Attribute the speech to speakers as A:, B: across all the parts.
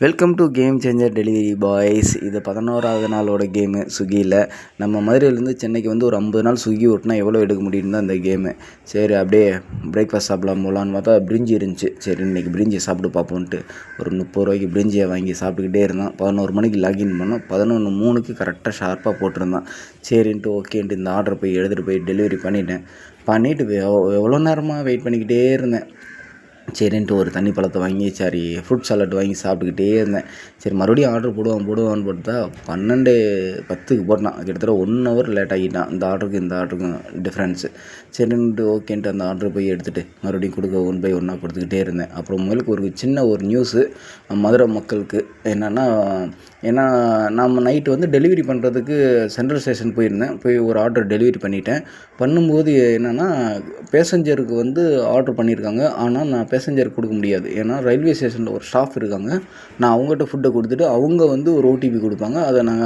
A: Welcome to game changer delivery boys. இது 11வது நாளோட game ஸ்விக்கியில். நம்ம மதுரையிலேருந்து சென்னைக்கு வந்து ஒரு 50 நாள் ஸ்விக்கி ஓட்டினா எவ்வளோ எடுக்க முடியும்னு தான் இந்த கேமு. சரி அப்படியே பிரேக்ஃபாஸ்ட் சாப்பிடலாம் போகலான்னு பார்த்தா பிரிஞ்சி இருந்துச்சு. சரி இன்றைக்கி பிரிஞ்சி சாப்பிட்டு பார்ப்போன்ட்டு ஒரு 30 ரூபாய்க்கு பிரிஞ்சியை வாங்கி சாப்பிட்டுக்கிட்டே இருந்தான். 11 மணிக்கு லாகின் பண்ணோம். 11:03க்கு கரெக்டாக ஷார்ப்பாக போட்டிருந்தான். சரின்ட்டு ஓகேன்ட்டு இந்த ஆர்டர் போய் எடுத்துகிட்டு போய் டெலிவரி பண்ணிவிட்டு எவ்வளோ நேரமாக வெயிட் பண்ணிக்கிட்டே இருந்தேன். சரின்ட்டு ஒரு தண்ணி பழத்தை வாங்கி ஃப்ரூட் சாலட் வாங்கி சாப்பிட்டுக்கிட்டே இருந்தேன். சரி மறுபடியும் ஆர்டர் போடுவான்னு போட்டா 12:10க்கு போட்டான். கிட்டத்தட்ட 1 ஹவர் லேட் ஆகிட்டான். இந்த ஆர்டருக்கும் டிஃப்ரென்ஸு. சரின்ட்டு ஓகேன்ட்டு அந்த ஆர்டர் போய் எடுத்துகிட்டு மறுபடியும் கொடுக்க 1 by 1 கொடுத்துக்கிட்டே இருந்தேன். அப்புறம் முதலுக்கு ஒரு சின்ன ஒரு நியூஸு மதுரை மக்களுக்கு ஏன்னா நம்ம நைட்டு வந்து டெலிவரி பண்ணுறதுக்கு சென்ட்ரல் ஸ்டேஷன் போயிருந்தேன். போய் ஒரு ஆர்டர் டெலிவரி பண்ணும்போது என்னென்னா பேசஞ்சருக்கு வந்து ஆர்டர் பண்ணியிருக்காங்க. ஆனால் நான் பேசஞ்சருக்கு கொடுக்க முடியாது. ஏன்னா ரயில்வே ஸ்டேஷனில் ஒரு ஸ்டாஃப் இருக்காங்க. நான் அவங்ககிட்ட ஃபுட்டை கொடுத்துட்டு அவங்க வந்து ஒரு ஓடிபி கொடுப்பாங்க. அதை நான்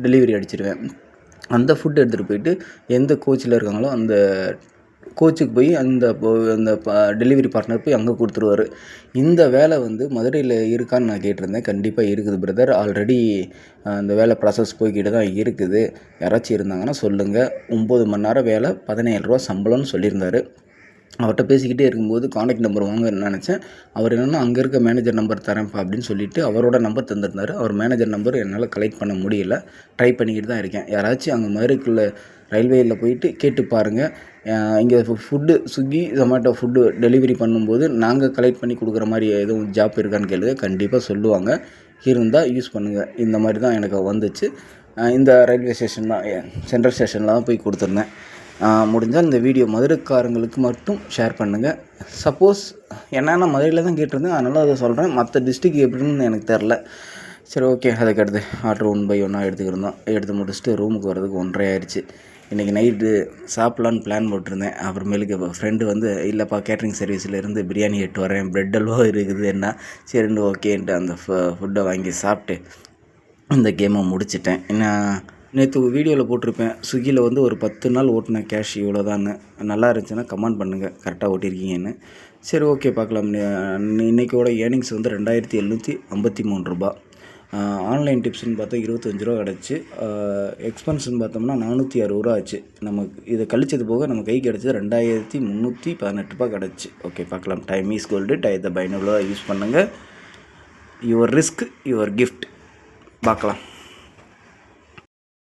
A: டெலிவரி அடிச்சிடுவேன். அந்த ஃபுட் எடுத்துகிட்டு போயிட்டு எந்த கோச்சில் இருக்காங்களோ அந்த கோச்சுக்கு போய் அந்த டெலிவரி பார்ட்னர் போய் அங்கே கொடுத்துருவார். இந்த வேலை வந்து மதுரையில் இருக்கான்னு நான் கேட்டிருந்தேன். கண்டிப்பாக இருக்குது பிரதர். ஆல்ரெடி அந்த வேலை ப்ராசஸ் போய்கிட்டு தான் இருக்குது. யாராச்சும் இருந்தாங்கன்னா சொல்லுங்கள். 9 மணி நேரம் வேலை, 17 ரூபா சம்பளம்னு சொல்லியிருந்தார். அவர்கிட்ட பேசிக்கிட்டே இருக்கும்போது காண்டாக்ட் நம்பர் வாங்கன்னு நினச்சேன். அவர் என்னென்னா அங்கே இருக்க மேனேஜர் நம்பர் தரேன்ப்பா அப்படின்னு சொல்லிவிட்டு அவரோட நம்பர் தந்திருந்தார். அவர் மேனேஜர் நம்பர் என்னால் கலெக்ட் பண்ண முடியல. ட்ரை பண்ணிக்கிட்டு தான் இருக்கேன். யாராச்சும் அங்கே மதுரைக்குள்ளே ரயில்வேயில் போயிட்டு கேட்டு பாருங்கள். இங்கே food Swiggy Zomato food delivery பண்ணும்போது நாங்கள் கலெக்ட் பண்ணி கொடுக்குற மாதிரி எதுவும் ஜாப் இருக்கான்னு கேளுங்க. கண்டிப்பாக சொல்லுவாங்க. இருந்தால் யூஸ் பண்ணுங்கள். இந்த மாதிரி தான் எனக்கு வந்துச்சு. இந்த ரயில்வே ஸ்டேஷன் தான், சென்ட்ரல் ஸ்டேஷனில் தான் போய் கொடுத்துருந்தேன். முடிஞ்சால் இந்த வீடியோ மதுரைக்காரங்களுக்கு மட்டும் ஷேர் பண்ணுங்கள். சப்போஸ் என்னென்னா மதுரையில் தான் கேட்டிருந்தேன், அதனால் அதை சொல்கிறேன். மற்ற டிஸ்ட்ரிக் எப்படின்னு எனக்கு தெரில. சரி ஓகே. அதுக்கடுத்து ஆர்டர் 1 by 1 எடுத்துக்கிருந்தோம். எடுத்து முடிச்சுட்டு ரூமுக்கு வரதுக்கு 1:30 ஆயிடுச்சு. இன்றைக்கி நைட்டு சாப்பிட்லான்னு பிளான் போட்டிருந்தேன். அப்புறமேலுக்கு இப்போ ஃப்ரெண்டு வந்து இல்லைப்பா கேட்ரிங் சர்வீஸில் பிரியாணி எட்டு வரேன், ப்ரெட் அல்வா இருக்குது என்ன. சரின்னு ஓகேன்ட்டு அந்த ஃபுட்டை வாங்கி சாப்பிட்டு இந்த கேமை முடிச்சிட்டேன். நேற்று வீடியோவில் போட்டிருப்பேன். ஸ்விக்கியில் வந்து ஒரு 10 நாள் ஓட்டின கேஷ் இவ்வளோதான்னு. நல்லா இருந்துச்சுன்னா கமெண்ட் பண்ணுங்கள் கரெக்டாக ஓட்டியிருக்கீங்கன்னு. சரி ஓகே பார்க்கலாம். இன்றைக்கோட ஏர்னிங்ஸ் வந்து 2753 ரூபா. ஆன்லைன் டிப்ஸ்ன்னு பார்த்தா 25 ரூபா கிடச்சி. எக்ஸ்பென்ஸ்ன்னு பார்த்தோம்னா 460 ரூபா ஆச்சு. நமக்கு இதை கழிச்சது போக நம்ம கைக்கு கிடச்சது 2318 ரூபா கிடச்சி. ஓகே பார்க்கலாம். Time is gold. டயத்தை பயனுள்ளதாக யூஸ் பண்ணுங்கள். Your risk your gift. பார்க்கலாம்.